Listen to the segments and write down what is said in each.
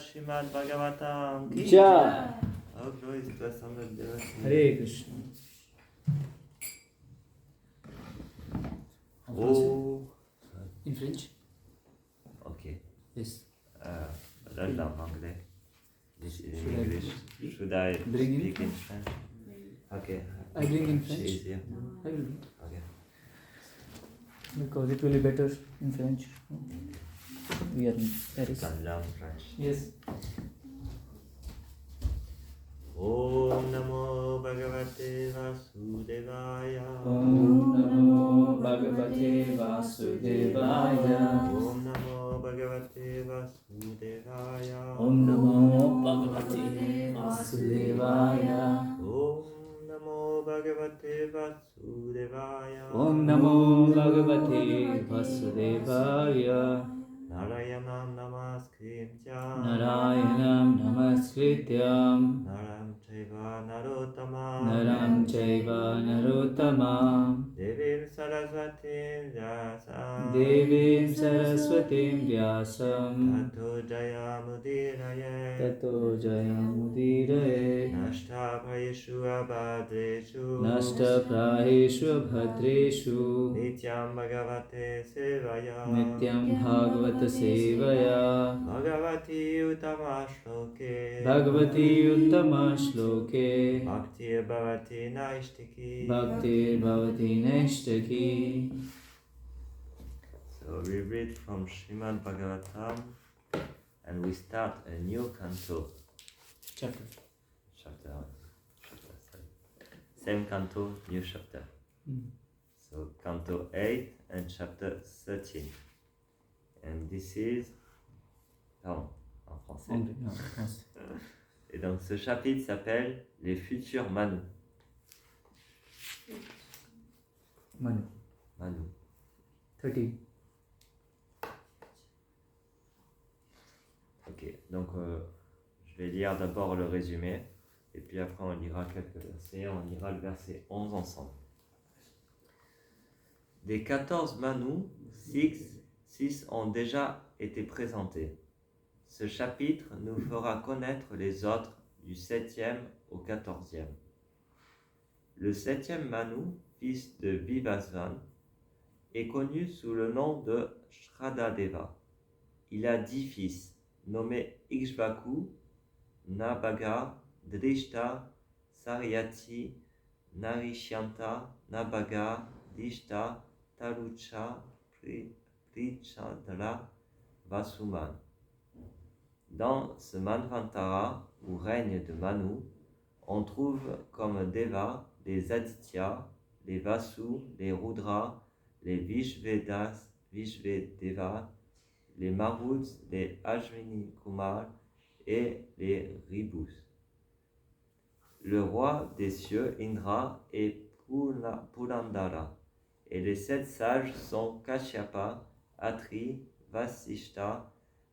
Srimad Bhagavatam ki Jai. Oh, glory to the Son of Devotee. Hare Krishna. Oh. In French? Okay. Yes. Don't know English. Should I bring in speak in French? Okay. I bring in French. Easier. I will do. Okay. Because it will be better in French. We are in Paris. Can learn French. Yes. Om Namo Bhagavate Vasudevaya. Om Namo Bhagavate Vasudevaya. Om Namo Bhagavate Vasudevaya. Om Namo Bhagavate Vasudevaya. Om Namo Bhagavate Vasudevaya. Om Namo Bhagavate Vasudevaya. Narayanam Namaskritya. Narayanam Namaskrityam. Naram chaiva narottama Naram Chaiva Narottamam Devim Saraswatim Vyasam Devim Saraswatim Vyasam Tato Jayamudiraye Tato Jayamudiraye Nashta Bhayeshu Abhadreshu Nasta Praheshu Bhadreshu Nityam Bhagavate Sevaya Nityam Bhagavata Sevaya Bhagavati Uttama Shloke Bhagavati Uttama Shloke Bhakti Bhavati Naishtiki Bhakti Bhavati Neshtaki. So we read from Srimad Bhagavatam and we start a new canto. Chapter. Chapter, sorry. Same canto, new chapter. So canto 8 and chapter 13. And this is... Pardon, en français. Anglais, non, français. Et donc ce chapitre s'appelle Les futurs Manu. Manu. Manu. 13. Ok, donc je vais lire d'abord le résumé, et puis après on lira quelques versets, on lira le verset 11 ensemble. Des 14 Manus, 6 ont déjà été présentés. Ce chapitre nous fera connaître les autres du 7e au 14e. Le 7e Manu, fils de Vivasvan, est connu sous le nom de Shradadeva. Il a 10 fils, nommés Ikshvaku, Nabaga, Drishta, Saryati, Narishyanta, Nabaga, Dishta, Talucha, Prichadra, Vasuman. Dans ce Manvantara, où règne de Manu, on trouve comme Deva les Adityas, les Vasus, les Rudras, les Vishvedas, Vishvedevas, les Maruts, les Ashwini Kumar et les Ribus. Le roi des cieux, Indra, est Pulandara, et les 7 sages sont Kashyapa, Atri, Vasishta,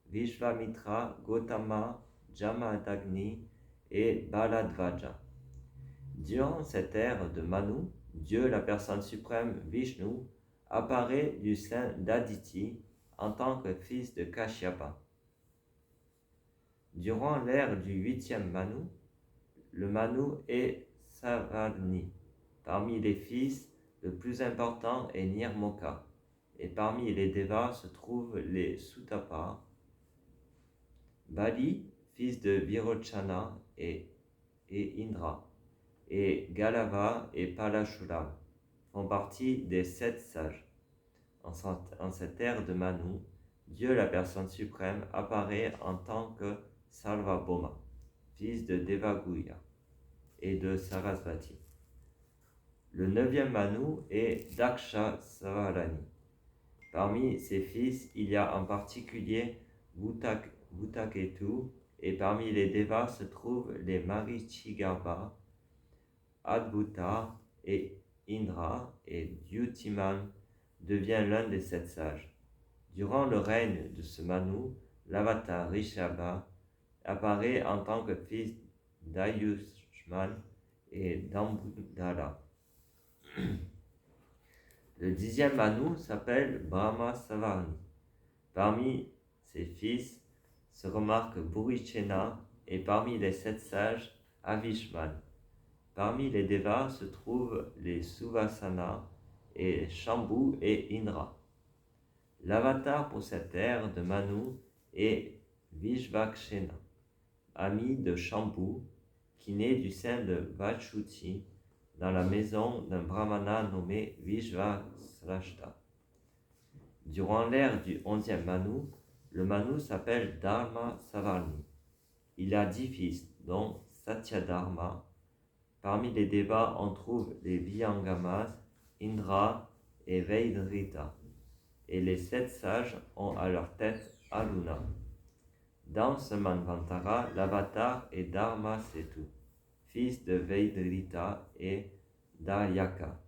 Vishvamitra, Gotama, Jamadagni et Baladvaja. Durant cette ère de Manu, Dieu, la personne suprême Vishnu, apparaît du sein d'Aditi en tant que fils de Kashyapa. Durant l'ère du 8e Manu, le Manu est Savarni. Parmi les fils, le plus important est Nirmoka, et parmi les Devas se trouvent les Sutapas. Bali, fils de Virochana et Indra, et Galava et Palashuram font partie des 7 sages. En cette ère de Manu, Dieu, la personne suprême, apparaît en tant que Sarvabhauma, fils de Devaguya et de Sarasvati. Le 9e Manu est Daksha Savarani. Parmi ses fils, il y a en particulier Bhutaketu, et parmi les Devas se trouvent les Marichigarbha, Adbhuta et Indra, et Dyutiman devient l'un des 7 sages. Durant le règne de ce Manu, l'avatar Rishabha apparaît en tant que fils d'Ayushman et d'Ambudala. Le 10e Manu s'appelle Brahma Savarni. Parmi ses fils se remarque Burichena, et parmi les 7 sages, Avishman. Parmi les Devas se trouvent les Suvasana et Shambhu et Indra. L'avatar pour cette ère de Manu est Vishvakshena, ami de Shambhu, qui naît du sein de Vachuti dans la maison d'un brahmana nommé Vishvasrashta. Durant l'ère du 11e Manu, le Manu s'appelle Dharma Savarni. Il a 10 fils, dont Satyadharma. Parmi les Devas, on trouve les Vyangamas, Indra et Veidrita. Et les 7 sages ont à leur tête Aluna. Dans ce Manvantara, l'avatar est Dharma Setu, fils de Veidrita et d'Aryaka.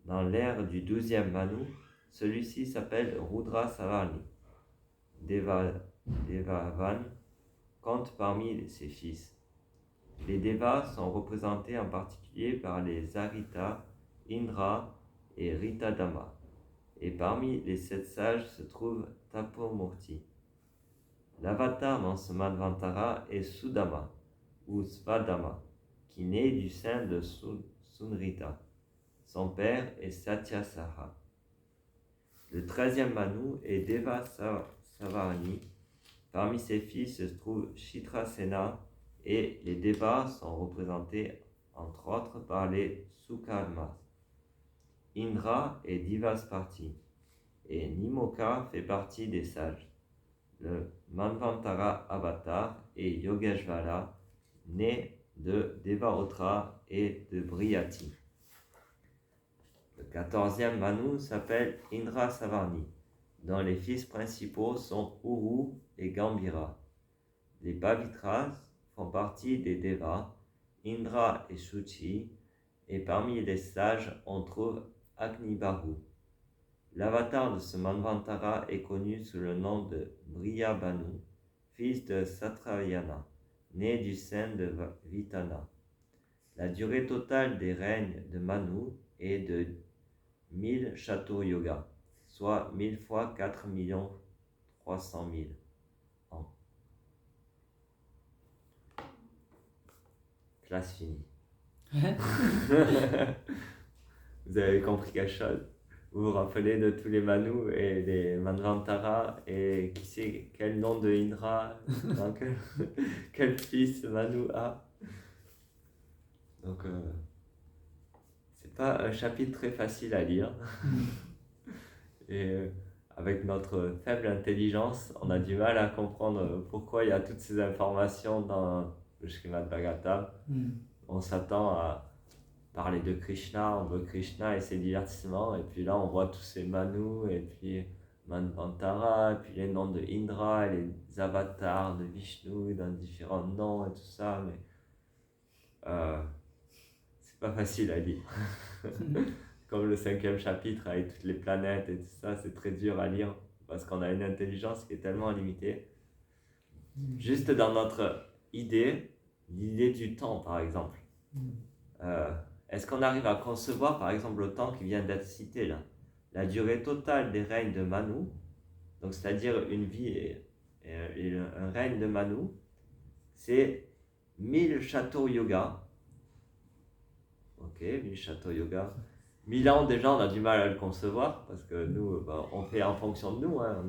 Dans l'ère du 12e Manu, celui-ci s'appelle Rudra Savarni. Devavan compte parmi ses fils Les Devas sont représentés en particulier par les Arita, Indra et Ritadama. Et parmi les 7 sages se trouve Tapomurti. L'avatar dans ce Manvantara est Sudama ou Svadama, qui naît du sein de Sunrita. Son père est Satyasaha. Le 13e Manu est Deva Savarni. Parmi ses fils se trouve Chitrasena et les Devas sont représentés entre autres par les Sukarmas. Indra est Divasparti et Nimoka fait partie des sages. Le Manvantara Avatar est Yogeshvara, né de Devaotra et de Brihati. Le 14e Manu s'appelle Indra Savarni, dont les fils principaux sont Uru et Gambhira. Les Pavitras font partie des Devas, Indra et Shuchi, et parmi les sages on trouve Agnibahu. L'avatar de ce Manvantara est connu sous le nom de Briyabhanu, fils de Satrayana, né du sein de Vitana. La durée totale des règnes de Manu est de 1000 châteaux yoga, soit 1000 fois 4 300 000 ans. Classe finie. Vous avez compris quelque chose? Vous vous rappelez de tous les Manus et les Manvantara et qui sait quel nom de Indra, dans quel fils Manu a? Donc, c'est pas un chapitre très facile à lire. Et avec notre faible intelligence, on a du mal à comprendre pourquoi il y a toutes ces informations dans le Srimad Bhagavatam. On s'attend à parler de Krishna, on veut Krishna et ses divertissements, et puis là on voit tous ces Manus, et puis Manvantara, et puis les noms de Indra, et les avatars de Vishnu dans différents noms et tout ça, mais c'est pas facile à lire. Comme le 5e chapitre avec toutes les planètes et tout ça, c'est très dur à lire parce qu'on a une intelligence qui est tellement limitée. Juste dans notre l'idée du temps par exemple. Est-ce qu'on arrive à concevoir par exemple le temps qui vient d'être cité là? La durée totale des règnes de Manu, donc c'est-à-dire une vie et un règne de Manu, c'est 1000 châteaux yoga. Ok, 1000 châteaux yoga. 1000 ans déjà on a du mal à le concevoir parce que nous on fait en fonction de nous, hein,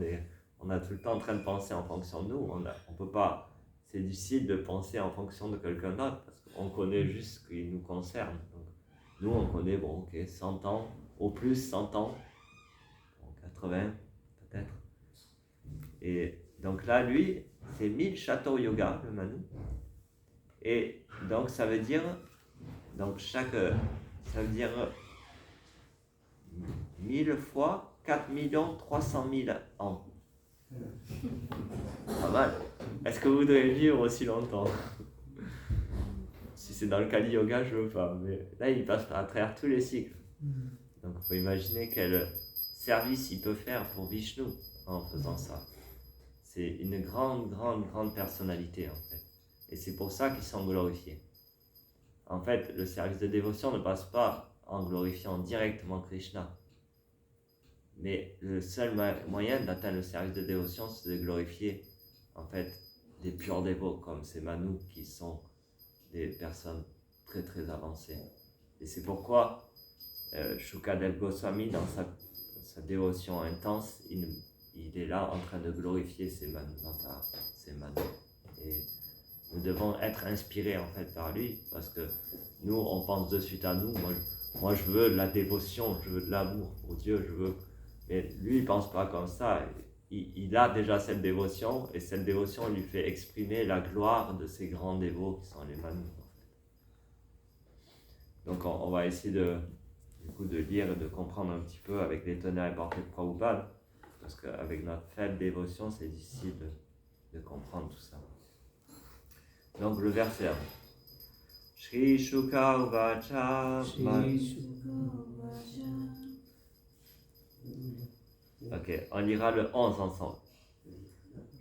on est tout le temps en train de penser en fonction de nous, on peut pas, c'est difficile de penser en fonction de quelqu'un d'autre parce qu'on connaît juste ce qui nous concerne. Donc, nous on connaît 100 ans, au plus 100 ans, 80 peut-être. Et donc là lui c'est 1000 châteaux yoga le Manu. Et donc ça veut dire ça veut dire 1000 fois 4 300 000 ans. Pas mal. Est-ce que vous voudrez vivre aussi longtemps? Si c'est dans le Kali Yoga, je veux pas. Mais là, il passe à travers tous les cycles. Donc, il faut imaginer quel service il peut faire pour Vishnu en faisant ça. C'est une grande personnalité, en fait. Et c'est pour ça qu'ils sont glorifiés. En fait, le service de dévotion ne passe pas en glorifiant directement Krishna. Mais le seul moyen d'atteindre le service de dévotion, c'est de glorifier en fait des purs dévots comme ces Manus qui sont des personnes très avancées. Et c'est pourquoi Shukadev Goswami, dans sa dévotion intense, il est là en train de glorifier ces Manus. Et nous devons être inspirés en fait par lui parce que nous, on pense de suite à nous. Moi, je veux de la dévotion, je veux de l'amour pour Dieu, mais lui, il pense pas comme ça. Il a déjà cette dévotion, et cette dévotion lui fait exprimer la gloire de ces grands dévots qui sont les Manus. En fait. Donc, on va essayer de lire et de comprendre un petit peu avec les tonnerres et portées de Prabhupada, parce qu'avec notre faible dévotion, c'est difficile de comprendre tout ça. Donc, le verset 1. Shri Shuka Uvacha. Ok, on lira le 11 ensemble.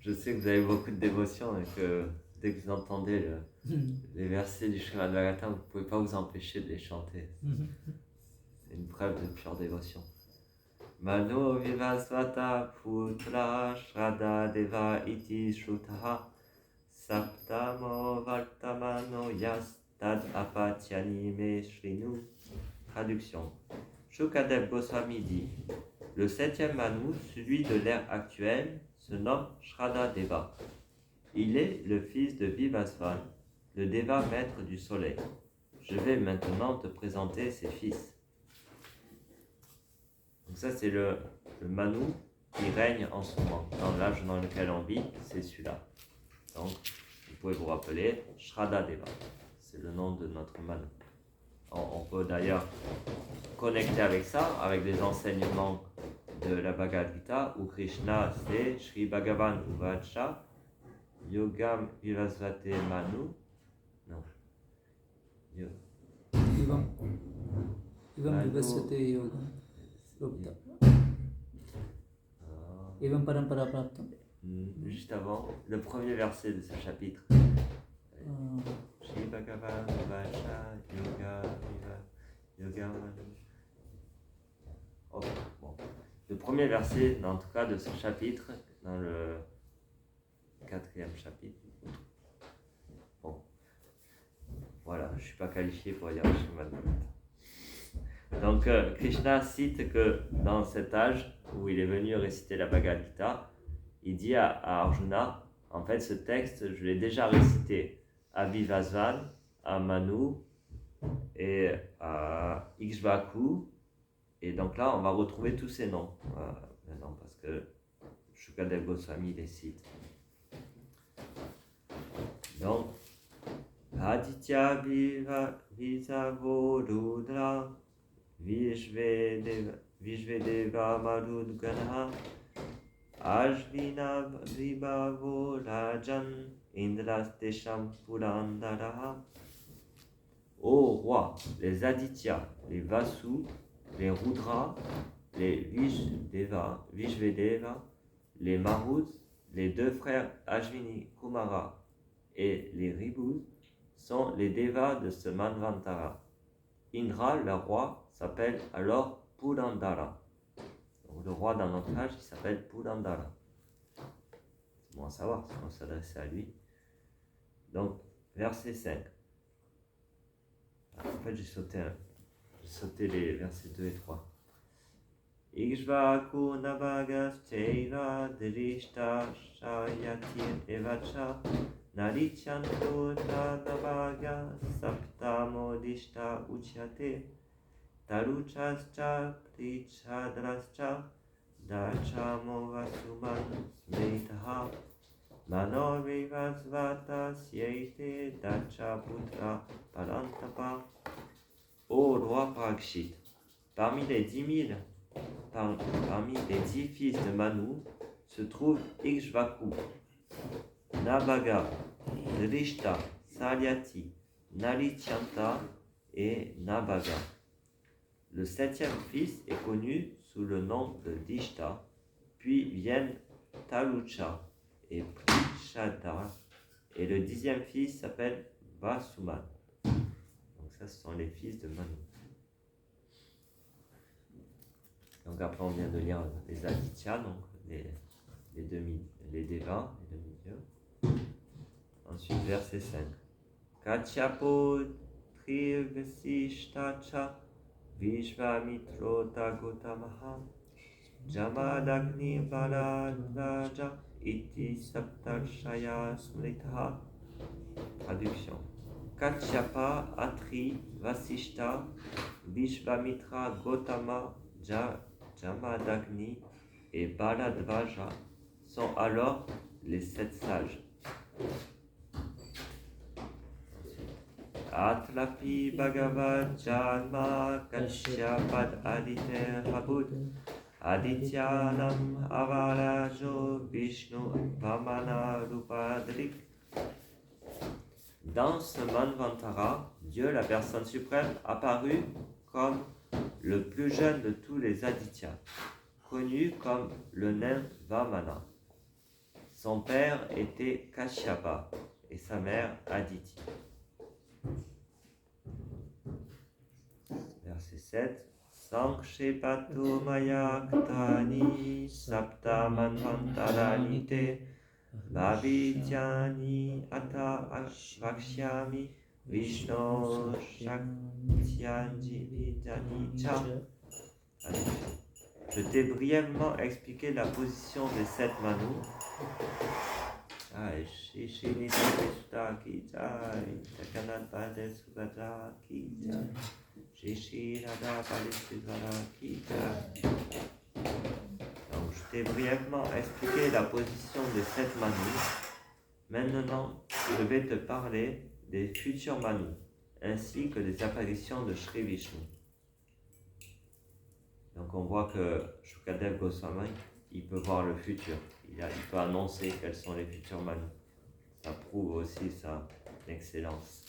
Je sais que vous avez beaucoup de dévotion et que dès que vous entendez les versets du Srimad Bhagavatam, vous ne pouvez pas vous empêcher de les chanter. C'est une preuve de pure dévotion. Mano vivasvata putra shraddha deva iti shrutaha saptamo vartamano yas tad apatyani me shrinu. Traduction. Shukadev Goswami dit: le septième Manu, celui de l'ère actuelle, se nomme Shraddha Deva. Il est le fils de Vivasvan, le Deva maître du soleil. Je vais maintenant te présenter ses fils. Donc ça c'est le Manu qui règne en ce moment. Dans l'âge dans lequel on vit, c'est celui-là. Donc vous pouvez vous rappeler Shraddha Deva. C'est le nom de notre Manu. On peut d'ailleurs connecter avec ça, avec les enseignements de la Bhagavad Gita, où Krishna c'est Shri Bhagavan Uvacha Yogam Vivasvate Manu. Non. Ivam Vivasvate Yogam. Evam Parampara Praptam. Juste avant, le premier verset de ce chapitre. Shri Bhagavan Uvacha Yoga Manu. Okay, bon. Le premier verset, en tout cas, de ce chapitre, dans le 4e chapitre. Bon. Voilà, je ne suis pas qualifié pour dire le Srimad Bhagavatam. Donc, Krishna cite que dans cet âge où il est venu réciter la Bhagavad Gita, il dit à Arjuna, en fait, ce texte, je l'ai déjà récité à Vivasvan, à Manu et à Ikshvaku. Et donc là, on va retrouver tous ces noms maintenant, parce que Shukadev Goswami les cite. Donc, Aditya Visavo Rudra Vishvedeva Marudgana Ashvina Vibhavo Rajan Indrastesham Purandara. Ô roi, les Aditya, les Vasu, les Rudra, les Vishvedeva, les Marud, les deux frères Ashvini Kumara et les Ribus sont les Devas de ce Manvantara. Indra, le roi, s'appelle alors Purandara. Donc le roi dans notre âge, il s'appelle Purandara. C'est bon à savoir si on s'adresse à lui. Donc, verset 5. En fait, j'ai sauté les versets 2 et 3. Ikshvaku Navagas Cheiva Drishta Shayatir Evacha Narichanto Tadavaga Saptamo Dishta Uchyate Taruchascha Prichadrascha Dachamo Vasuman Smetaha Manorivasvata Syeite Dacha Putra Parantapa. Ô roi Parikshit, parmi les 10 000, parmi les 10 fils de Manu, se trouve Ikshvaku, Navaga, Drishta, Salyati, Nalichanta et Nabaga. Le 7e fils est connu sous le nom de Dishta, puis viennent Talucha et Prichadra, et le 10e fils s'appelle Vasuman. Donc ça, ce sont les fils de Manu. Donc après, on vient de lire les Aditya, donc les Devas, les demi-dieux. Ensuite, verset 5. Kachapo Trivsishtacha Vishvamitrota Gotamaha Jamadagni Baladvaja Iti Saptarshaya Smritaha. Traduction. Katyapa, Atri, Vasishta, Vishvamitra, Gotama, Jamadagni et Baladvaja sont alors les 7 sages. Atlapi Bhagavad Janma Kashyapad Aditer Habud Adityanam Avarajo Vishnu Vamana Rupadrik. Dans ce Manvantara, Dieu, la personne suprême, apparut comme le plus jeune de tous les Adityas, connu comme le nain Vamana. Son père était Kashyapa et sa mère Aditi. Verset 7. Sankshepatu maya ktani sapta manvantarani te bhavityani ata vakshami Vishnu Shaktyanji Vidyani Cha. Je t'ai brièvement expliqué la position des 7 manus. Shri Shri Nidhi Sutta Ki Jai, Jagannath Baladev Subhadra Ki Jai, Shri Shri Radha Baladev Ki Jai. Donc, je t'ai brièvement expliqué la position des 7 manus. Maintenant, je vais te parler des futurs manus, ainsi que des apparitions de Shri Vishnu. Donc on voit que Shukadev Goswami, il peut voir le futur, il peut annoncer quels sont les futurs manus. Ça prouve aussi sa excellence.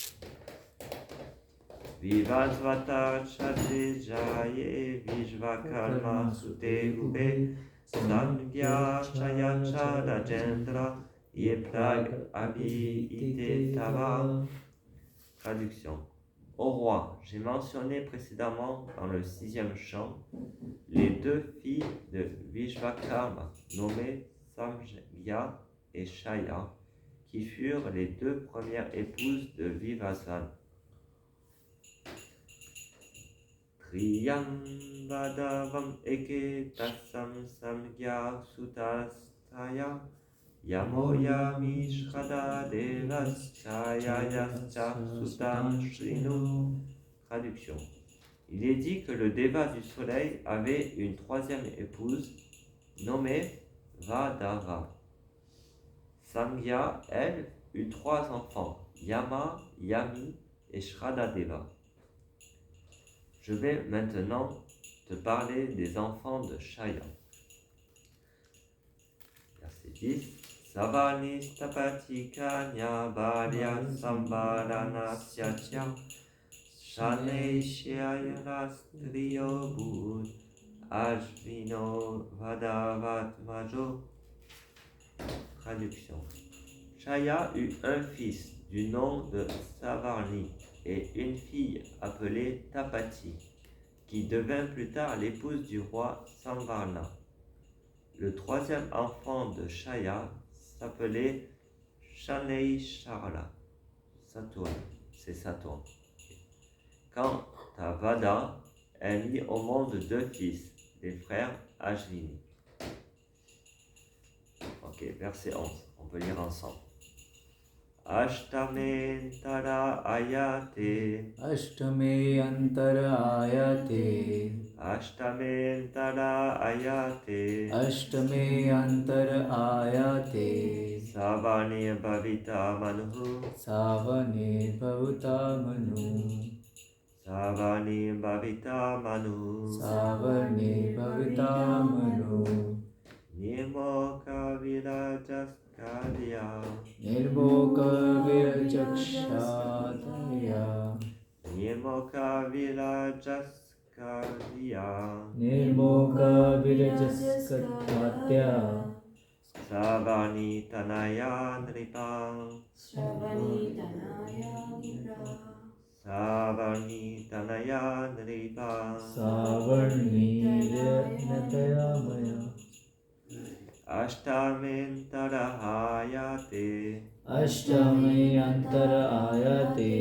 Vivasvata Chadri Jaye Vishvakarma Sute Ube Sangya Chayacha Rajendra Yeplag Abhi Ite Tava. Traduction. Ô roi, j'ai mentionné précédemment dans le 6e chant les 2 filles de Vishvakarma, nommées Samgya et Shaya, qui furent les 2 premières épouses de Vivasvan. Triyam Vadavam Eke Tasam Samgya Sutastaya Yamoya Mishrada Devas Chayayascha Sutam Shrinu. Traduction. Il est dit que le Deva du soleil avait une 3e épouse nommée Vadava. Samgya, elle, eut 3 enfants, Yama, Yami et Shradadeva. Je vais maintenant te parler des enfants de Shaya. Verset 10. Savani stapati kanya balya sambarana syatya shane shyayastrastriyo bud ashvino vadavat majo. Traduction. Shaya eut un fils du nom de Savarni et une fille appelée Tapati, qui devint plus tard l'épouse du roi Samvarna. Le 3e enfant de Shaya s'appelait Shanei-Sharla. Saturne, c'est Saturne. Quant à Vada, elle mit au monde 2 fils, les frères Ashvini. Ok, verset 11, on peut lire ensemble. Ashtame Tara Ayate. Ashtame Antara Ayate. Ashtame Tara Ayate. Ashtame Antara Ayate. Savane Bhavita Manu. Savane Bhavita Manu. Savane Bhavita Manu. Savane Bhavita Manu. Nirmoka Virajaskadya. Nirmoka Virachakshadaya. Nirmoka Virajaskadya. Nirmoka Virajaskadya. Savani Tanaya Nripa. Savani Tanaya Nripa. Savarni Tanaya Nripa. Savarni Ratayamaya. Ashtamantara Hayate. Ashtame Antara Ayate.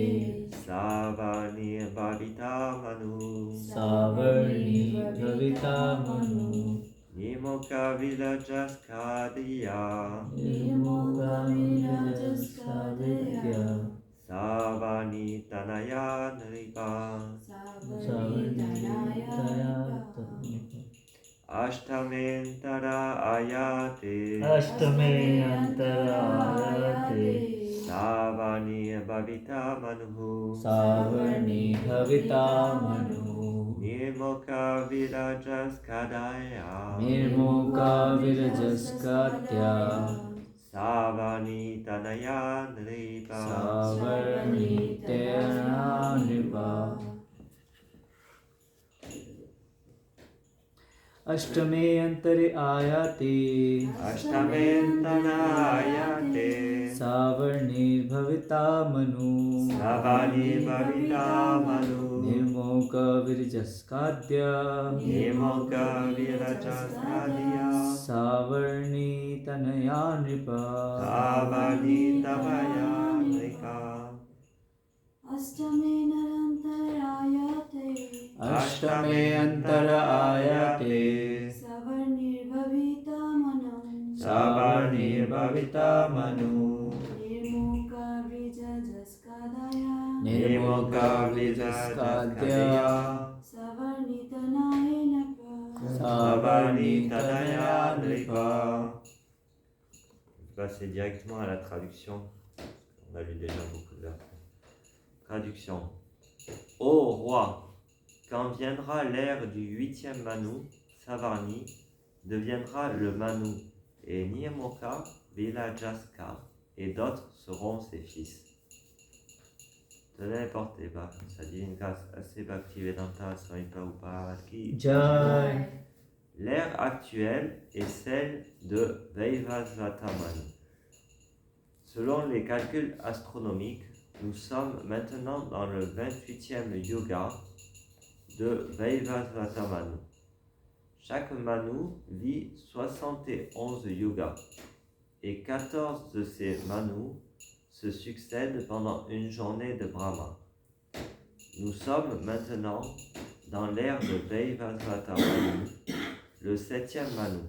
Savani Bhavita Manu. Savarni Bhavita Manu. Nimoka Vilajaskadya. Nirmoka Virajaskadya. Savani Tanaya Nripa. Savarni Ratayamaya. Ashtamantara Ayate. Ashtame Antara Ayate. Savani Bhavita Manu. Savarni Bhavita Manu. Nimoka Vilajaskadaya. Nirmoka Virajaskadya. Savani Tanaya Nripa. Savarni Tanaya Nripa. अष्टमे अंतरे आयाते अष्टमेऽन्तनायाते सावर्णिर्भविता मनु सवानि भविता मनु निर्मोकविरजस्काद्य निर्मोकविरजस्कादिया सावर्णितनया नृप सावनि तवया नृका अष्टमे नरन्तरायते अष्टमे अंतर आयाते सवर्णिर्भविता मनः सवर्णिर्भविता मनु निर्मुखविजजस्कदया निर्मोकविरजस्कादिया सवर्णितनाय नप सवर्णि तनया नृपा. Je vais passer directement à la traduction. On a lu déjà beaucoup de versets. Traduction. Ô roi, quand viendra l'ère du 8e Manu, Savarni deviendra le Manu, et Niemoka, Vilajaska et d'autres seront ses fils. Tenez, portez bas, sa divine grâce, assez Bhaktivedanta Swami Prabhupada ki. जय L'ère actuelle est celle de Vaivasvata Manu. Selon les calculs astronomiques, nous sommes maintenant dans le 28e yuga de Vaivasvata Manu. Chaque Manu vit 71 yugas et 14 de ces Manus se succèdent pendant une journée de Brahma. Nous sommes maintenant dans l'ère de Vaivasvata Manu, le 7e Manu,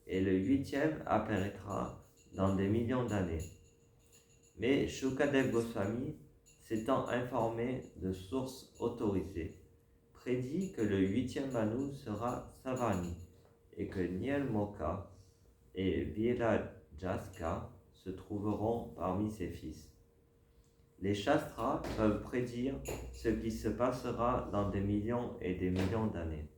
et le 8e apparaîtra dans des millions d'années. Mais Shukadev Goswami, s'étant informé de sources autorisées, prédit que le 8e Manu sera Savarni et que Nielmoka et Virajaska se trouveront parmi ses fils. Les Shastras peuvent prédire ce qui se passera dans des millions et des millions d'années.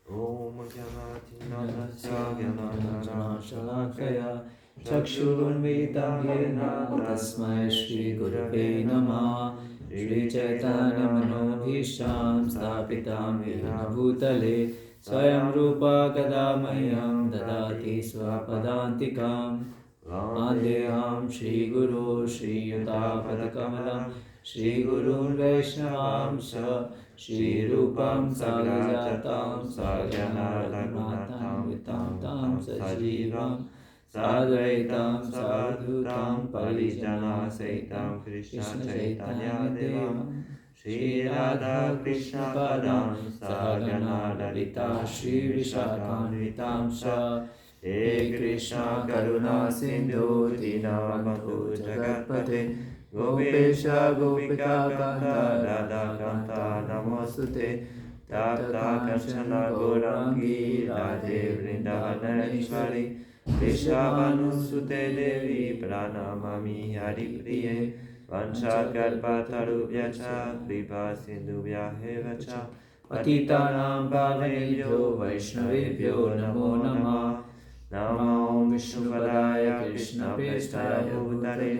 Om Gyanatinanasya Gyananana Shalakaya Chakshurunvitam Yena Tasmai Shri Gurave Namah Shri Chaitanya Manobhisham Stapitam Yena Bhutale Swayam Rupa Kadamayam Dadati Swapadantikam Vandeham Shri Guru Shri Yutapadakamalam Shri Gurun Vaishnavamsha Shri Rupam Sagrajatam Sagyana Raghunatam Vitam Tam Sajivam Sadvaitam Sadhutam Parijana Saitam Krishna Chaitanya Devam Shri Radha Krishna Padam Sagana Lalita Shri Vishakam Sha He Krishna Karuna Sindhu Dinabandhu Jagatpate Gopesha Gopika Kanta Radha Kanta Namostute Tapta Kanchana Gaurangi Radhe Vrindavaneshwari Vrishabhanusute Devi Pranamami Haripriye Vanchakalpatarubhyacha Kripa Sindhubhyahevacha Patitanam Pavanebhyo Vaishnavebhyo Namo Namah Namo Vishnupadaya Krishna Prestaya Bhutale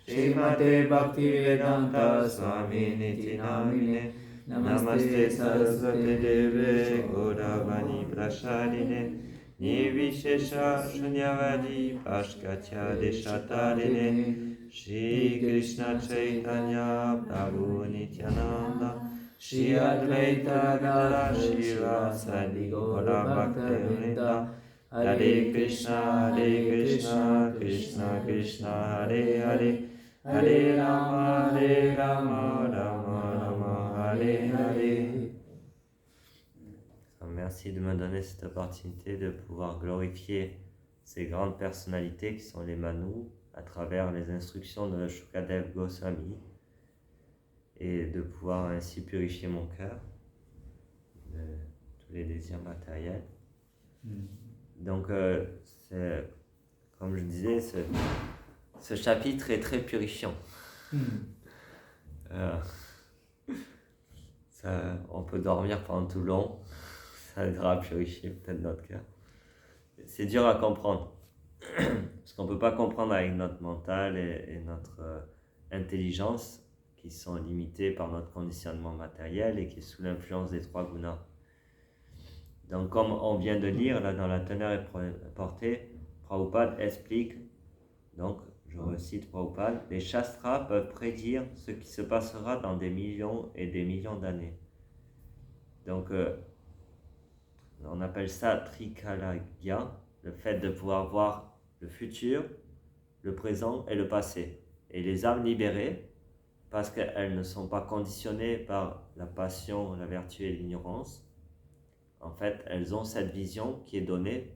Srimate Bhaktivedanta Swami Niti Namine Namaste Saraswati Deve Gauravani Prashadine Nirvishesha Shunyavadi Pashkatya Deshatarine Shri Krishna Chaitanya Prabhu Nityananda Shri Advaita Gadadhar Shivasadi Gaura Bhakta Hare Krishna, Krishna Krishna, Hare Hare, Hare Rama, Rama Rama, Hare Hare. Merci de me donner cette opportunité de pouvoir glorifier ces grandes personnalités qui sont les Manus à travers les instructions de Shukadev Goswami et de pouvoir ainsi purifier mon cœur de tous les désirs matériels. Donc, comme je disais, ce chapitre est très purifiant. On peut dormir pendant tout le long, ça aidera à purifier peut-être notre cœur. C'est dur à comprendre, parce qu'on ne peut pas comprendre avec notre mental et notre intelligence, qui sont limitées par notre conditionnement matériel et qui est sous l'influence des trois gunas. Donc comme on vient de lire là dans la teneur et portée, Prabhupada explique, donc je recite Prabhupada, les Shastras peuvent prédire ce qui se passera dans des millions et des millions d'années. Donc on appelle ça Trikalagya, le fait de pouvoir voir le futur, le présent et le passé. Et les âmes libérées, parce qu'elles ne sont pas conditionnées par la passion, la vertu et l'ignorance, en fait, elles ont cette vision qui est donnée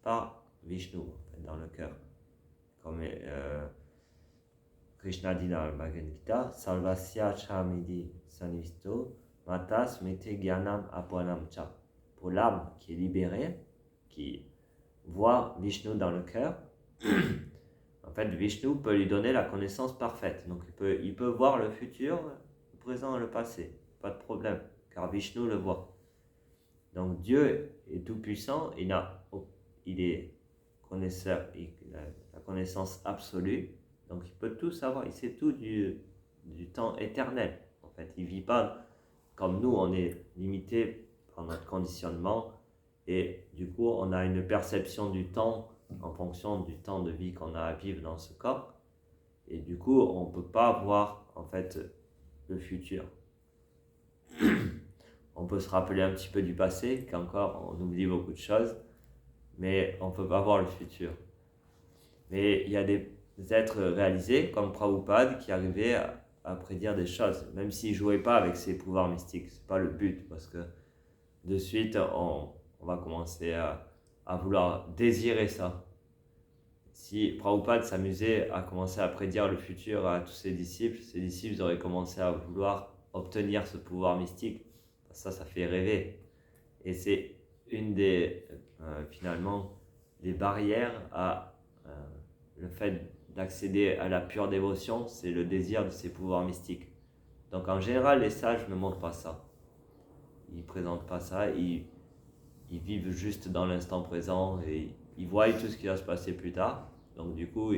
par Vishnu en fait, dans le cœur. Comme Krishna dit dans le Bhagavad Gita, Salvasya Chamidi Sanisto, Matas Mete Gyanam Apanam Cha. Pour l'âme qui est libérée, qui voit Vishnu dans le cœur, en fait, Vishnu peut lui donner la connaissance parfaite. Donc, il peut voir le futur, le présent et le passé. Pas de problème, car Vishnu le voit. Donc, Dieu est tout-puissant, il est connaisseur, il a la connaissance absolue. Donc, il peut tout savoir, il sait tout du temps éternel. En fait, il ne vit pas comme nous, on est limité par notre conditionnement. Et du coup, on a une perception du temps en fonction du temps de vie qu'on a à vivre dans ce corps. Et du coup, on ne peut pas voir en fait le futur. On peut se rappeler un petit peu du passé, qu'encore on oublie beaucoup de choses, mais on ne peut pas voir le futur. Mais il y a des êtres réalisés, comme Prabhupada, qui arrivaient à prédire des choses, même s'ils ne jouaient pas avec ses pouvoirs mystiques. Ce n'est pas le but, parce que de suite, on va commencer à vouloir désirer ça. Si Prabhupada s'amusait à commencer à prédire le futur à tous ses disciples auraient commencé à vouloir obtenir ce pouvoir mystique. Ça fait rêver. Et c'est une des, finalement, des barrières à le fait d'accéder à la pure dévotion, c'est le désir de ces pouvoirs mystiques. Donc en général, les sages ne montrent pas ça. Ils ne présentent pas ça, ils vivent juste dans l'instant présent et ils voient tout ce qui va se passer plus tard. Donc du coup,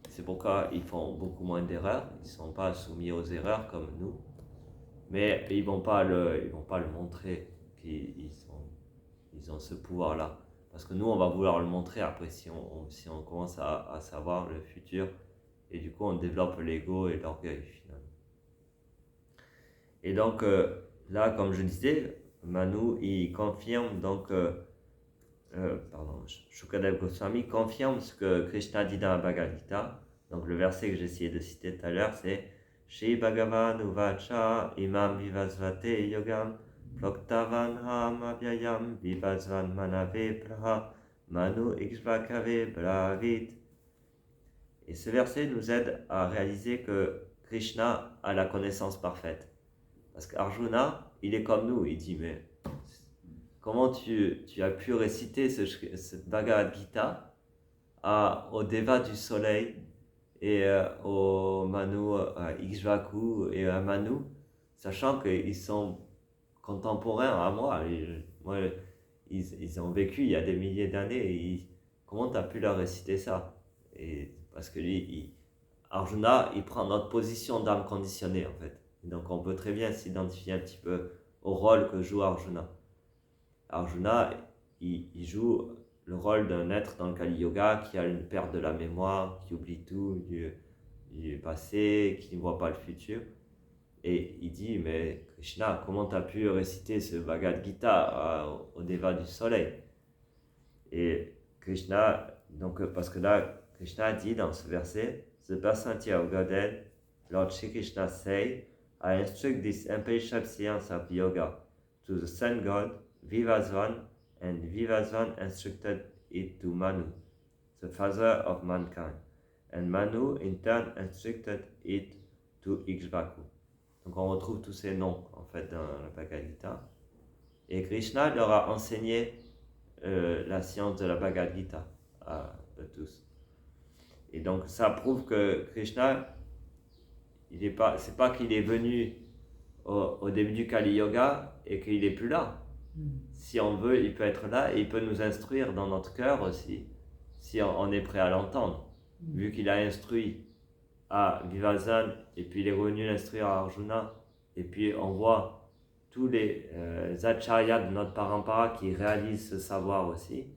c'est pourquoi ils font beaucoup moins d'erreurs. Ils ne sont pas soumis aux erreurs comme nous. Mais ils ne vont pas le montrer qu'ils ont ce pouvoir-là. Parce que nous, on va vouloir le montrer après si on commence à savoir le futur. Et du coup, on développe l'ego et l'orgueil finalement. Et donc, là, comme je disais, Manu, il confirme donc... Shukadev Goswami confirme ce que Krishna dit dans la Bhagavad Gita. Donc le verset que j'ai essayé de citer tout à l'heure, c'est Shri Bhagavan Uvacha Imam Vivasvate Yogam Ploktavan Hamabhyayam Vivasvan Manave Praha Manu Ikshvakave Bravit. Et ce verset nous aide à réaliser que Krishna a la connaissance parfaite. Parce qu'Arjuna, il est comme nous, il dit mais comment tu as pu réciter cette Bhagavad Gita au Deva du soleil et au Manu, à Ikshvaku et à Manu, sachant qu'ils sont contemporains à moi. Ils ont vécu il y a des milliers d'années. Comment tu as pu leur réciter ça? Et parce que Arjuna, il prend notre position d'âme conditionnée en fait. Et donc on peut très bien s'identifier un petit peu au rôle que joue Arjuna. Arjuna, il joue le rôle d'un être dans le Kali Yoga qui a une perte de la mémoire, qui oublie tout du passé, qui ne voit pas le futur. Et il dit, mais Krishna, comment tu as pu réciter ce Bhagavad Gita au Deva du soleil? Et Krishna, donc parce que là, Krishna dit dans ce verset, The personality of Godhead, Lord Shri Krishna say, I instruct this imperishable science of yoga to the Sun God, Vivasvan, and Vivasvan instructed it to Manu, the father of mankind, and Manu in turn instructed it to Ikshvaku. Donc on retrouve tous ces noms en fait dans la Bhagavad Gita. Et Krishna leur a enseigné la science de la Bhagavad Gita à tous. Et donc ça prouve que Krishna, c'est pas qu'il est venu au début du Kali Yoga et qu'il n'est plus là. Si on veut, il peut être là et il peut nous instruire dans notre cœur aussi, si on est prêt à l'entendre. Vu qu'il a instruit à Vivasvan et puis il est revenu l'instruire à Arjuna, et puis on voit tous les acharyas de notre parampara qui réalisent ce savoir aussi.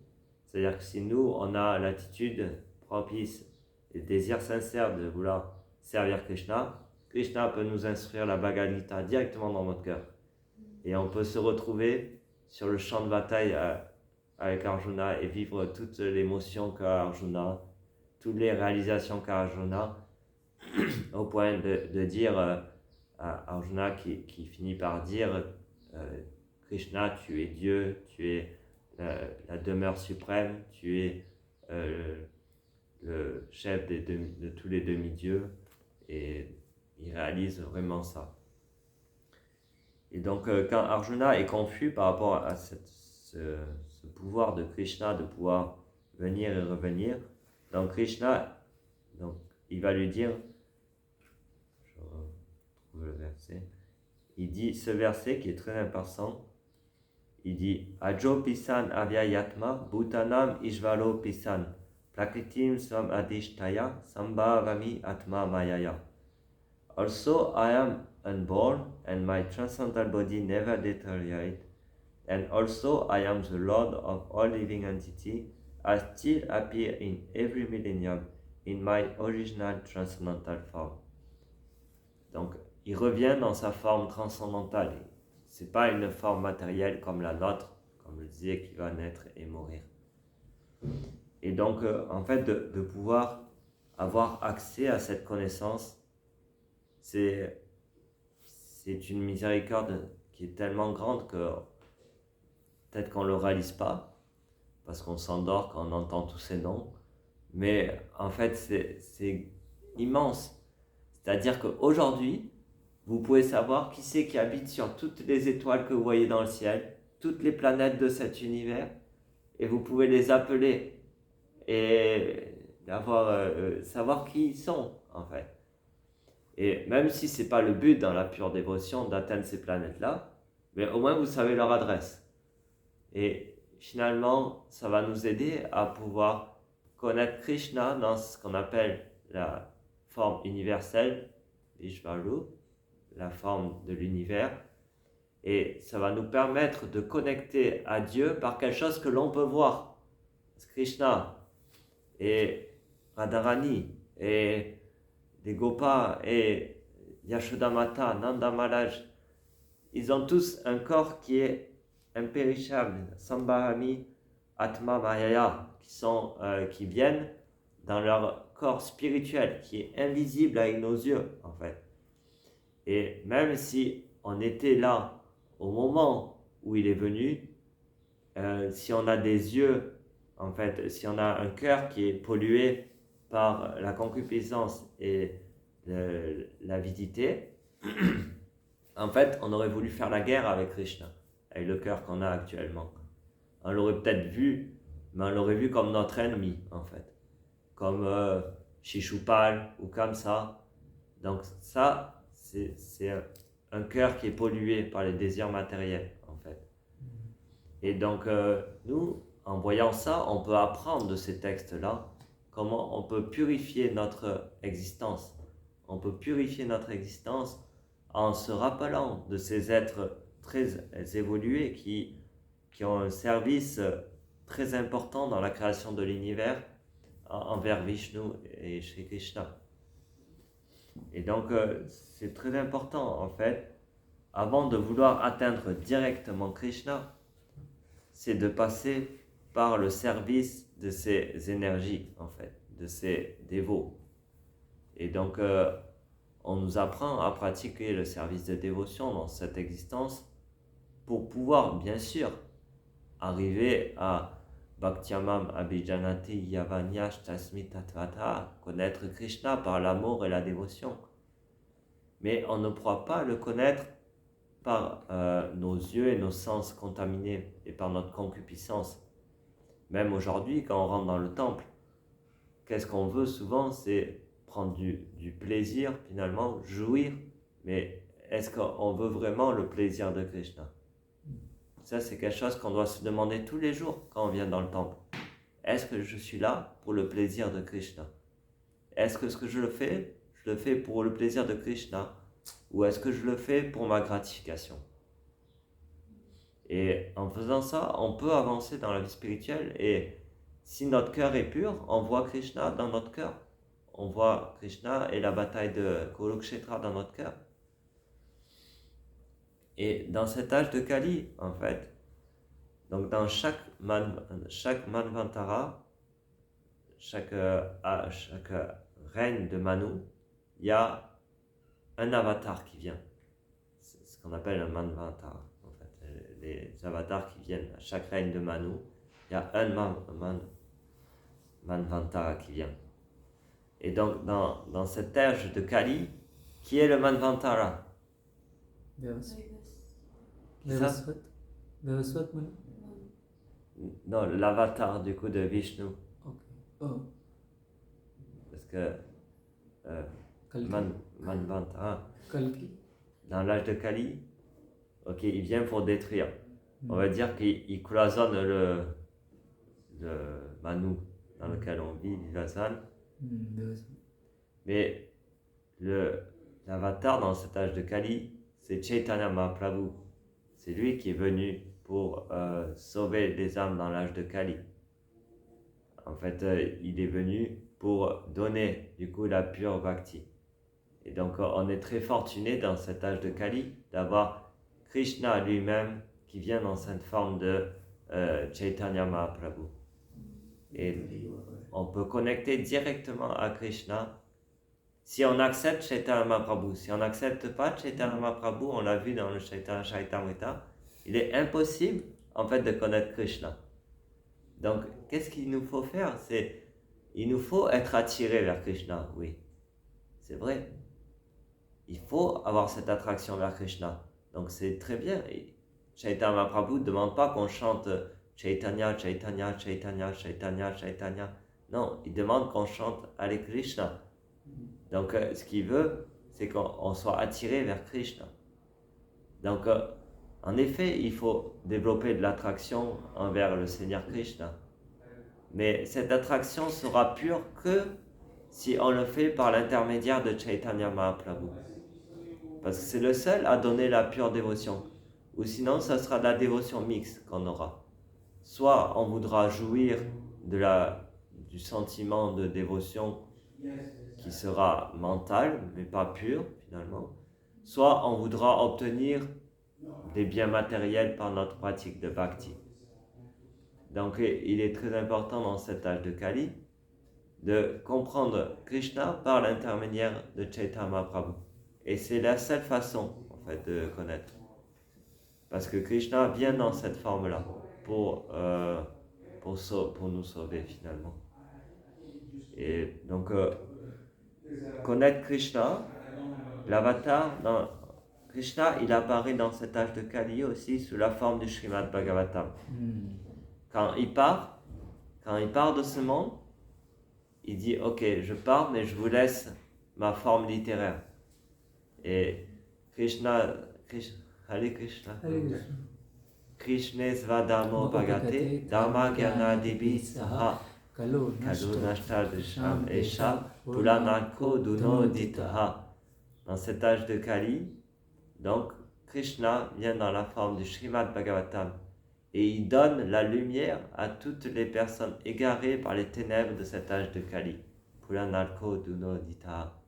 C'est-à-dire que si nous, on a l'attitude propice et le désir sincère de vouloir servir Krishna, Krishna peut nous instruire la Bhagavad Gita directement dans notre cœur. Et on peut se retrouver sur le champ de bataille avec Arjuna et vivre toute l'émotion qu'a Arjuna, toutes les réalisations qu'a Arjuna, au point de dire à Arjuna qui finit par dire Krishna, tu es Dieu, tu es la demeure suprême, tu es le chef de tous les demi-dieux, et il réalise vraiment ça. Et donc quand Arjuna est confus par rapport à ce pouvoir de Krishna de pouvoir venir et revenir, donc Krishna, donc, il va lui dire, je retrouve le verset, il dit ce verset qui est très important, il dit Ajo pisan avyayatma bhutanam ishvalo pisan prakritim svam adhishtaya sambhavami atma mayaya. Also I am unborn and my transcendental body never deteriorate, and also I am the Lord of all living entity. I still appear in every millennium in my original transcendental form. Donc, il revient dans sa forme transcendantale. C'est pas une forme matérielle comme la nôtre, comme je disais, qui va naître et mourir. Et donc, en fait, de pouvoir avoir accès à cette connaissance, c'est une miséricorde qui est tellement grande que peut-être qu'on ne le réalise pas, parce qu'on s'endort quand on entend tous ces noms, mais en fait, c'est immense. C'est-à-dire qu'aujourd'hui, vous pouvez savoir qui c'est qui habite sur toutes les étoiles que vous voyez dans le ciel, toutes les planètes de cet univers, et vous pouvez les appeler et savoir qui ils sont, en fait. Et même si ce n'est pas le but dans la pure dévotion d'atteindre ces planètes-là, mais au moins vous savez leur adresse. Et finalement, ça va nous aider à pouvoir connaître Krishna dans ce qu'on appelle la forme universelle, Vishvaru, la forme de l'univers, et ça va nous permettre de connecter à Dieu par quelque chose que l'on peut voir. Krishna et Radharani et les Gopas et Yashodamata, Nanda Maharaj, ils ont tous un corps qui est impérissable, Sambhavami Atma Mayaya, qui viennent dans leur corps spirituel, qui est invisible avec nos yeux, en fait. Et même si on était là au moment où il est venu, si on a des yeux, en fait, si on a un cœur qui est pollué par la concupiscence et l'avidité, en fait, on aurait voulu faire la guerre avec Krishna, avec le cœur qu'on a actuellement. On l'aurait peut-être vu, mais on l'aurait vu comme notre ennemi, en fait. Comme Shishupal ou comme ça. Donc ça, c'est un cœur qui est pollué par les désirs matériels, en fait. Et donc, nous, en voyant ça, on peut apprendre de ces textes-là comment on peut purifier notre existence. On peut purifier notre existence en se rappelant de ces êtres très évolués qui ont un service très important dans la création de l'univers envers Vishnu et Shri Krishna. Et donc, c'est très important, en fait, avant de vouloir atteindre directement Krishna, c'est de passer par le service de ces énergies, en fait, de ces dévots. Et donc, on nous apprend à pratiquer le service de dévotion dans cette existence pour pouvoir, bien sûr, arriver à Bhaktyamam Abhijanati Yavanyash Tasmi Tatvata, connaître Krishna par l'amour et la dévotion. Mais on ne pourra pas le connaître par nos yeux et nos sens contaminés et par notre concupiscence. Même aujourd'hui, quand on rentre dans le temple, qu'est-ce qu'on veut souvent? C'est prendre du plaisir, finalement, jouir. Mais est-ce qu'on veut vraiment le plaisir de Krishna? Ça, c'est quelque chose qu'on doit se demander tous les jours quand on vient dans le temple. Est-ce que je suis là pour le plaisir de Krishna? Est-ce que ce que je le fais pour le plaisir de Krishna? Ou est-ce que je le fais pour ma gratification? Et en faisant ça, on peut avancer dans la vie spirituelle. Et si notre cœur est pur, on voit Krishna dans notre cœur. On voit Krishna et la bataille de Kurukshetra dans notre cœur. Et dans cet âge de Kali, en fait, donc dans chaque Manvantara, chaque règne de Manu, il y a un avatar qui vient. C'est ce qu'on appelle un Manvantara. En fait, les avatars qui viennent à chaque règne de Manu, il y a un Manvantara qui vient. Et donc dans cet âge de Kali, qui est le Manvantara? Vyavasvat. Vyavasvat Manu. Non, l'avatar du coup de Vishnu. Ok. Oh. Parce que Kalki. Manvantara, Kalki. dans l'âge de Kali, ok, il vient pour détruire. On va dire qu'il cloisonne le Manu dans lequel on vit, Vivasan. Vyavasvat. Mais l'avatar dans cet âge de Kali, c'est Chaitanya Mahaprabhu. C'est lui qui est venu pour sauver les âmes dans l'âge de Kali. En fait, il est venu pour donner du coup la pure bhakti. Et donc, on est très fortuné dans cet âge de Kali d'avoir Krishna lui-même qui vient dans cette forme de Chaitanya Mahaprabhu. Et on peut connecter directement à Krishna si on accepte Chaitanya Mahaprabhu. Si on n'accepte pas Chaitanya Mahaprabhu, on l'a vu dans le Chaitanya Charitamrita, il est impossible en fait de connaître Krishna. Donc, qu'est-ce qu'il nous faut faire? Il nous faut être attiré vers Krishna, oui. C'est vrai. Il faut avoir cette attraction vers Krishna. Donc, c'est très bien. Et Chaitanya Mahaprabhu ne demande pas qu'on chante Chaitanya, Chaitanya, Chaitanya, Chaitanya, Chaitanya. Non, il demande qu'on chante Hare Krishna. Donc, ce qu'il veut, c'est qu'on soit attiré vers Krishna. Donc, en effet, il faut développer de l'attraction envers le Seigneur Krishna. Mais cette attraction sera pure que si on le fait par l'intermédiaire de Chaitanya Mahaprabhu. Parce que c'est le seul à donner la pure dévotion. Ou sinon, ça sera de la dévotion mixte qu'on aura. Soit on voudra jouir du sentiment de dévotion qui sera mental, mais pas pur finalement. Soit on voudra obtenir des biens matériels par notre pratique de bhakti. Donc il est très important dans cet âge de Kali de comprendre Krishna par l'intermédiaire de Chaitanya Mahaprabhu. Et c'est la seule façon en fait de connaître. Parce que Krishna vient dans cette forme-là pour nous sauver finalement. Et donc connaître Krishna, l'avatar Krishna, il apparaît dans cet âge de Kali aussi sous la forme du Srimad Bhagavatam. Quand il part de ce monde, il dit « Ok, je pars, mais je vous laisse ma forme littéraire. » Et Hare Krishna. Krishna Svadharmo Bhagate Dharma Gyana Devi Saha Kalu Nashtadisham Esha Pulanako Duno Ditaha. Dans cet âge de Kali, donc Krishna vient dans la forme du Srimad Bhagavatam et il donne la lumière à toutes les personnes égarées par les ténèbres de cet âge de Kali. Pulanako Duno Ditaha,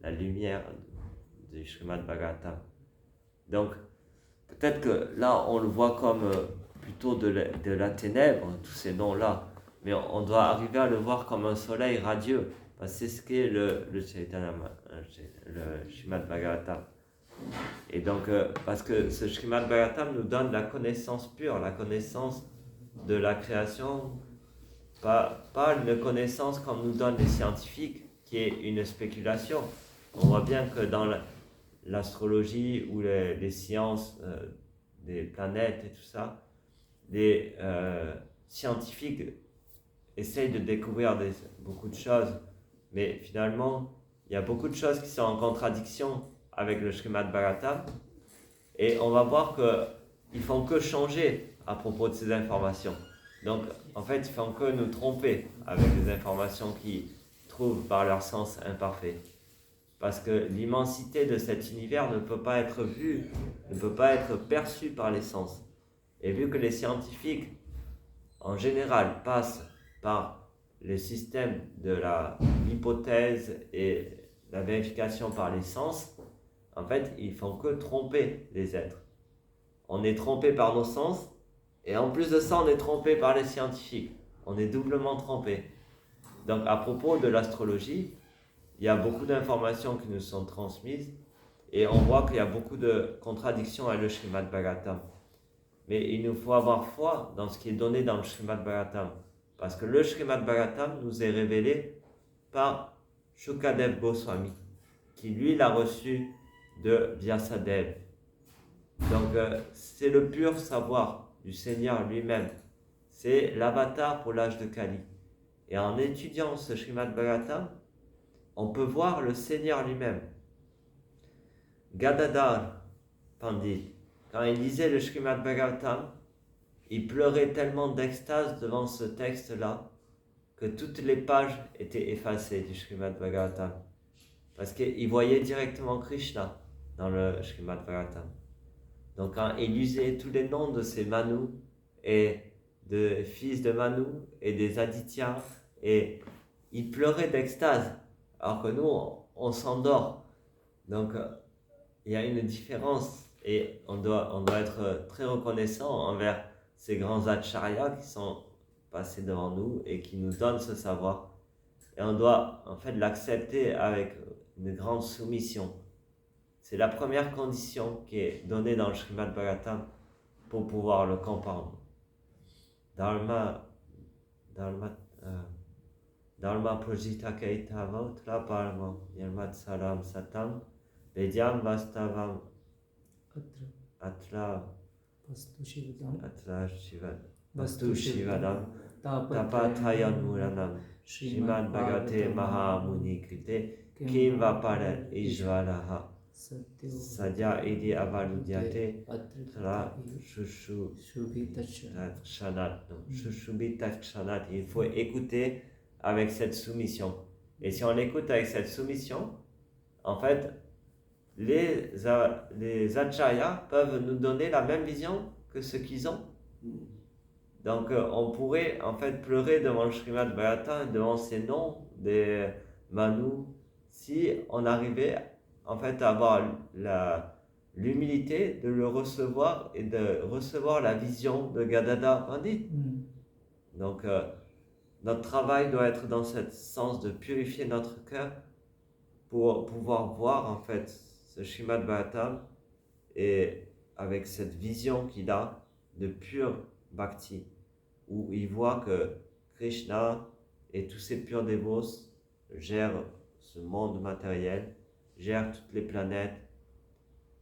la lumière du Srimad Bhagavatam. Donc, peut-être que là, on le voit comme plutôt de la ténèbre, tous ces noms-là, mais on doit arriver à le voir comme un soleil radieux, parce que c'est ce qu'est le Srimad Bhagavatam. Et donc, parce que ce Srimad Bhagavatam nous donne la connaissance pure, la connaissance de la création, pas une connaissance comme nous donnent les scientifiques, qui est une spéculation. On voit bien que dans l'astrologie ou les sciences des planètes et tout ça, les scientifiques essayent de découvrir beaucoup de choses, mais finalement, il y a beaucoup de choses qui sont en contradiction avec le Srimad Bhagavatam, et on va voir qu'ils font que changer à propos de ces informations. Donc, en fait, ils font que nous tromper avec les informations qu'ils trouvent par leur sens imparfait. Parce que l'immensité de cet univers ne peut pas être vue, ne peut pas être perçue par les sens. Et vu que les scientifiques, en général, passent par le système de l'hypothèse et la vérification par les sens, en fait, ils font que tromper les êtres. On est trompé par nos sens, et en plus de ça, on est trompé par les scientifiques. On est doublement trompé. Donc, à propos de l'astrologie, il y a beaucoup d'informations qui nous sont transmises, et on voit qu'il y a beaucoup de contradictions avec le Srimad Bhagavatam. Mais il nous faut avoir foi dans ce qui est donné dans le Srimad Bhagavatam. Parce que le Srimad Bhagavatam nous est révélé par Shukadev Goswami, qui lui l'a reçu de Vyasadeva. Donc c'est le pur savoir du Seigneur lui-même. C'est l'avatar pour l'âge de Kali. Et en étudiant ce Srimad Bhagavatam, on peut voir le Seigneur lui-même. Gadadhar Pandit, quand il lisait le Srimad Bhagavatam, il pleurait tellement d'extase devant ce texte-là que toutes les pages étaient effacées du Srimad Bhagavatam. Parce qu'il voyait directement Krishna dans le Srimad Bhagavatam. Donc quand il lisait tous les noms de ces Manus et de fils de Manu et des Adityas, et il pleurait d'extase, alors que nous, on s'endort. Donc il y a une différence. Et on doit être très reconnaissant envers ces grands acharyas qui sont passés devant nous et qui nous donnent ce savoir. Et on doit en fait l'accepter avec une grande soumission. C'est la première condition qui est donnée dans le Srimad Bhagavatam pour pouvoir le comprendre. Dharma projita kaitava traparma yalmat saram satam vedyam vastavam Atra Vastu Shivadam Tapatayan Muranam Srimad Bhagavate Mahamuni Krite Kim Vapara Ishvaraha Sadya Idi Avaludyate Tra Shushubitat. Il faut écouter avec cette soumission. Et si on l'écoute avec cette soumission, en fait, les acharyas peuvent nous donner la même vision que ce qu'ils ont. Donc on pourrait en fait pleurer devant le Srimad Bhagavatam, devant ces noms des Manus, si on arrivait en fait à avoir l'humilité de le recevoir et de recevoir la vision de Gadadhar Pandit. Donc notre travail doit être dans ce sens de purifier notre cœur pour pouvoir voir en fait ce Srimad Bhagavatam et avec cette vision qu'il a de pur bhakti, où il voit que Krishna et tous ses purs dévots gèrent ce monde matériel, gèrent toutes les planètes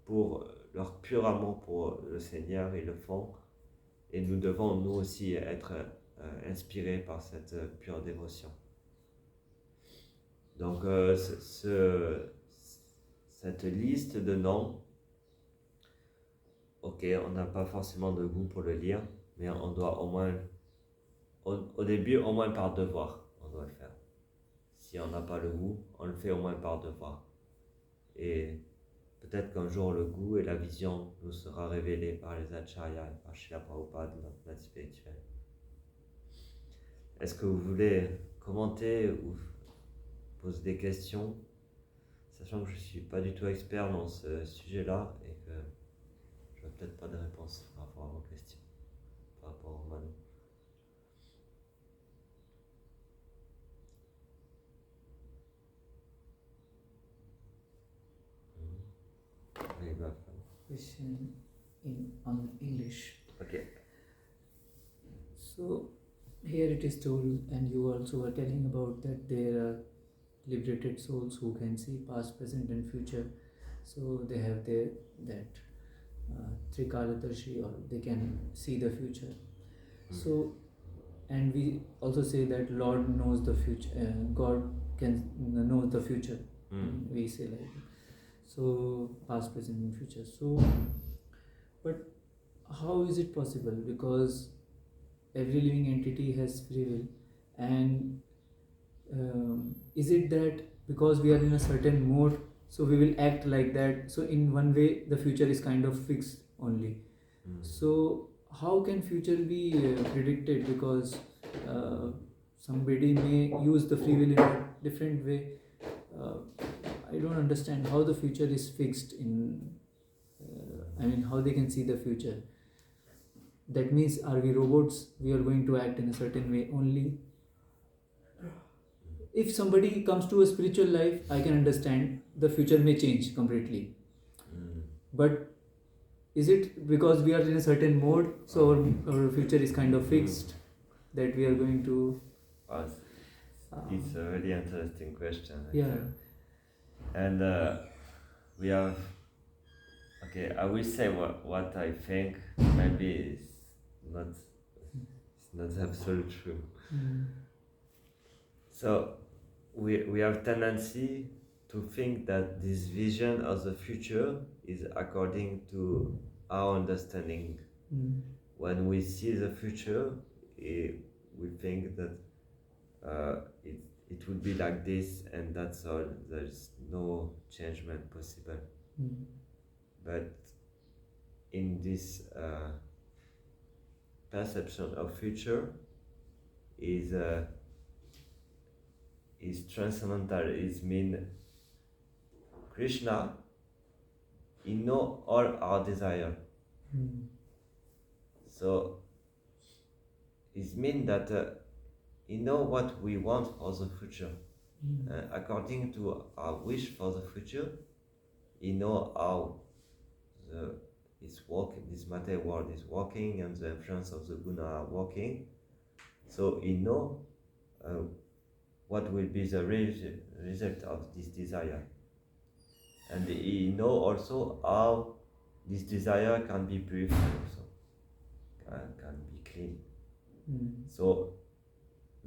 pour leur pur amour pour le Seigneur, ils le font, et nous devons nous aussi être inspirés par cette pure dévotion. Donc cette liste de noms, ok, on n'a pas forcément de goût pour le lire, mais on doit au moins, au début, au moins par devoir, on doit le faire. Si on n'a pas le goût, on le fait au moins par devoir. Et peut-être qu'un jour le goût et la vision nous sera révélé par les acharyas et par Srila Prabhupada, notre maître spirituel. Est-ce que vous voulez commenter ou poser des questions, sachant que je ne suis pas du tout expert dans ce sujet-là et que je n'ai peut-être pas de réponse par rapport à vos questions, par rapport au Manu. Question on English. Okay. So here it is told, and you also were telling about that there are liberated souls who can see past, present, and future. So they have that Trikaladarshi, or they can see the future. So, and we also say that Lord knows the future, God can know the future. We say like that. So past, present, and future. So, but how is it possible? Because every living entity has free will, and is it that because we are in a certain mode, so we will act like that? So in one way, the future is kind of fixed only. So how can future be predicted? Because somebody may use the free will in a different way. I don't understand how the future is fixed in. I mean, how they can see the future. That means, are we robots? We are going to act in a certain way only. If somebody comes to a spiritual life, I can understand the future may change completely. But is it because we are in a certain mode, so our future is kind of fixed, that we are going to? It's a really interesting question. Yeah. And we have. Okay, I will say what I think. Maybe it's not absolute true. So we have tendency to think that this vision of the future is according to our understanding. When we see the future, we think that it will be like this and that's all. There's no changement possible. But in this perception of future is transcendental. It means Krishna, he know all our desire. So it means that he know what we want for the future. According to our wish for the future, he know how this material world is working and the influence of the guna are working. So he know what will be the result of this desire. And he know also how this desire can be purified also, can be clean. So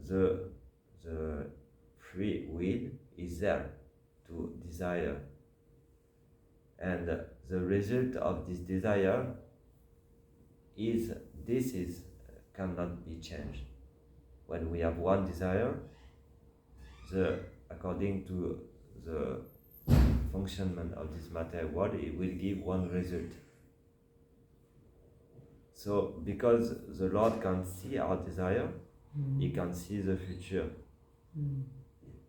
the free will is there to desire. And the result of this desire cannot be changed. When we have one desire, according to the functionment of this material world, it will give one result. So because the Lord can see our desire, He can see the future.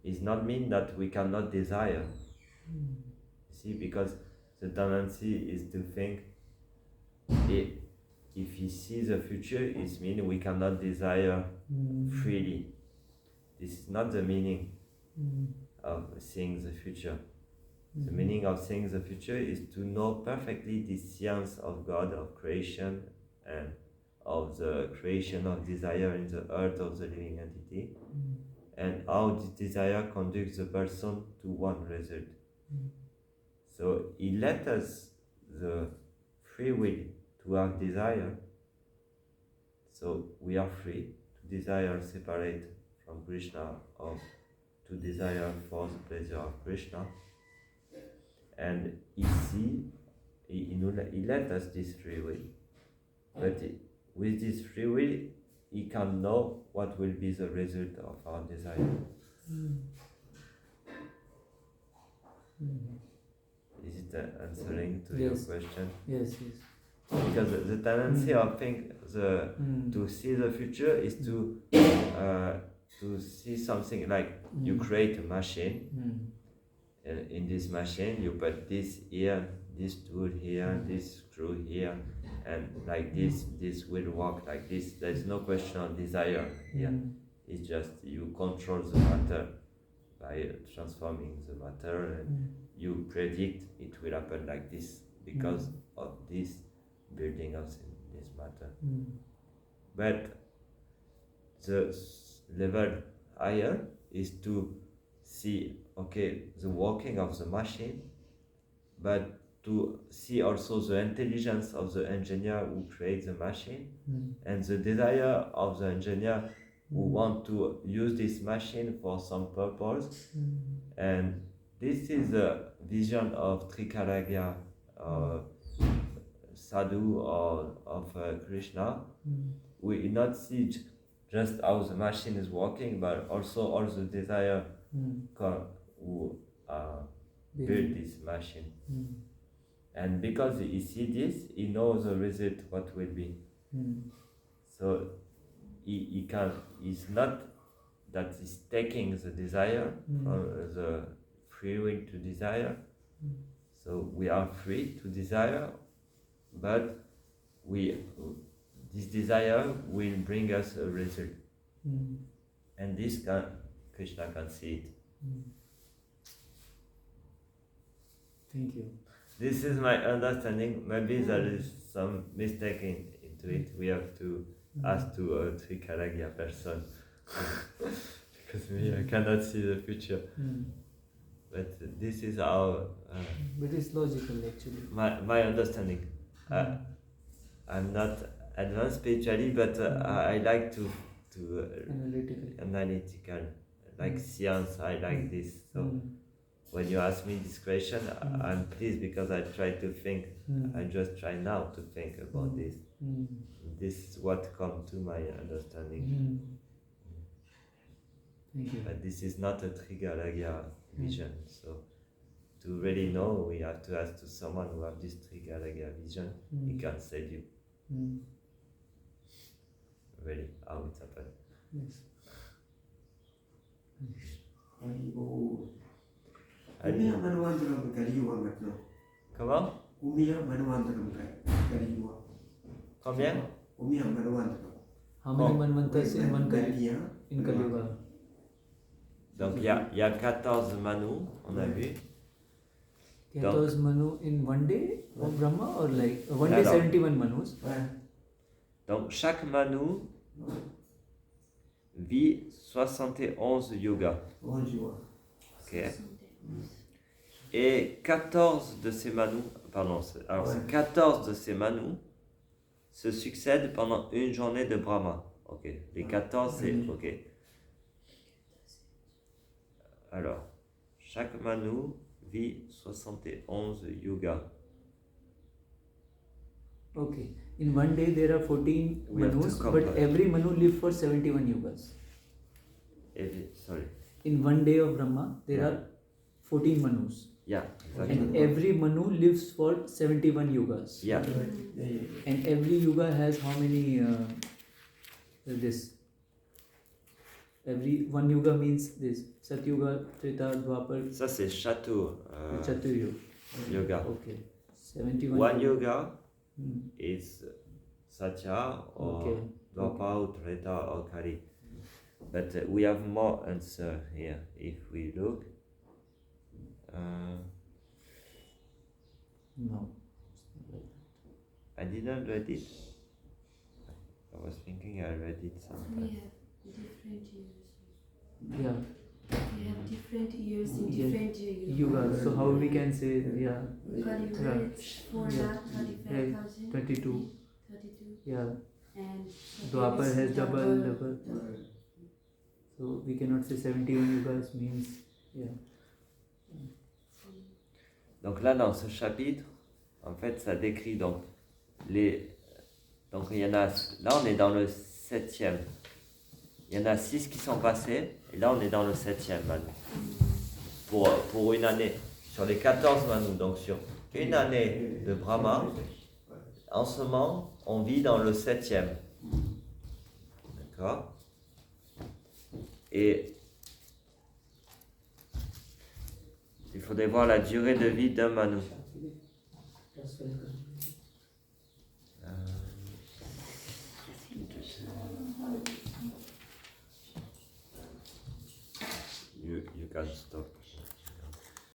It does not mean that we cannot desire. See, because the tendency is to think if He sees the future, it means we cannot desire freely. This is not the meaning of seeing the future. The meaning of seeing the future is to know perfectly the science of God, of creation, and of the creation of desire in the earth of the living entity, and how this desire conducts the person to one result. So He let us the free will to have desire, so we are free to desire separate from Krishna or to desire for the pleasure of Krishna. And He let us this free will. But with this free will, He can know what will be the result of our desire. Is it answering to your question? Yes. Because the tendency of to see the future is to see something like you create a machine. In this machine, you put this here, this tool here, this screw here, and like this will work like this. There is no question of desire here. It's just you control the matter by transforming the matter, and you predict it will happen like this because of this building of this matter. But the level higher is to see, okay, the working of the machine, but to see also the intelligence of the engineer who creates the machine, and the desire of the engineer who want to use this machine for some purpose. And this is the vision of Trikalagya, Sadhu, or of Krishna. We do not see just how the machine is working, but also all the desire who build this machine. And because he sees this, he knows the result what will be. So he's not that he's taking the desire from the free will to desire. So we are free to desire, but this desire will bring us a result. And Krishna can see it. Thank you. This is my understanding. Maybe there is some mistake into it. We have to ask to a Trikalagya person. Because me, I cannot see the future. But this is our... but it's logical actually. my understanding. I'm not advanced spiritually, but I like to analytical, like science. I like this. So when you ask me this question, I'm pleased because I try to think. I just try now to think about this. This is what comes to my understanding. Thank you. But this is not a Trikalagya vision. So to really know, we have to ask to someone who has this Trikalagya vision. He can save you. Really, how it happened. Yes. Combien Manvantaram Kali-yuga maintenant? Comment? Combien Manvantaram Kali-yuga? Combien? Combien Manvantaram? How many manvantas in one Kali? Kali-yuga? In Kali Yuga? Donc il y a 14 Manus, on a vu. 14 Manu in one day of Brahma or like one day Alors. 71 Manus? Ouais. Donc chaque Manu vit 71 yogas. Bonjour. Ok. Et 14 de ces Manus, pardon, alors Ouais. 14 de ces Manus se succèdent pendant une journée de Brahma. Ok. Les 14, c'est ok. Alors, chaque Manu vit 71 yogas. Okay. In one day there are 14 We have to Manus, but compare. every Manu lives for 71 yugas. Sorry. In one day of Brahma there Yeah. are 14 Manus. Yeah, exactly. And every Manu lives for 71 yugas. Yeah. And every yuga has how many this? Every one yuga means this. Satyuga, Treta, Dwapar, Ça, c'est château Chaturyuga. yoga. Okay. 71 One yoga Hmm. is Satya or Okay. Dwapar or Treta or Kali. But we have more answer here if we look. No. I didn't read it. I was thinking I read it We sometime. have different years. Yeah. We have different years in Yeah. different Yuga. So how we can say yeah. Kali Yuga Yeah. it's 4 Yeah. lakh 35,000. 22. 32. Yeah. And Dwapar is has double. So we cannot say 71 yugas means yeah. Donc là, dans ce chapitre, en fait, ça décrit donc donc il y en a, là on est dans le 7e. Il y en a 6 qui sont passés, et là on est dans le 7e Manu. Pour une année, sur les 14 Manus, donc sur une année de Brahma, en ce moment, on vit dans le 7e. D'accord? Et il faudrait voir la durée de vie d'un Manu. You can stop.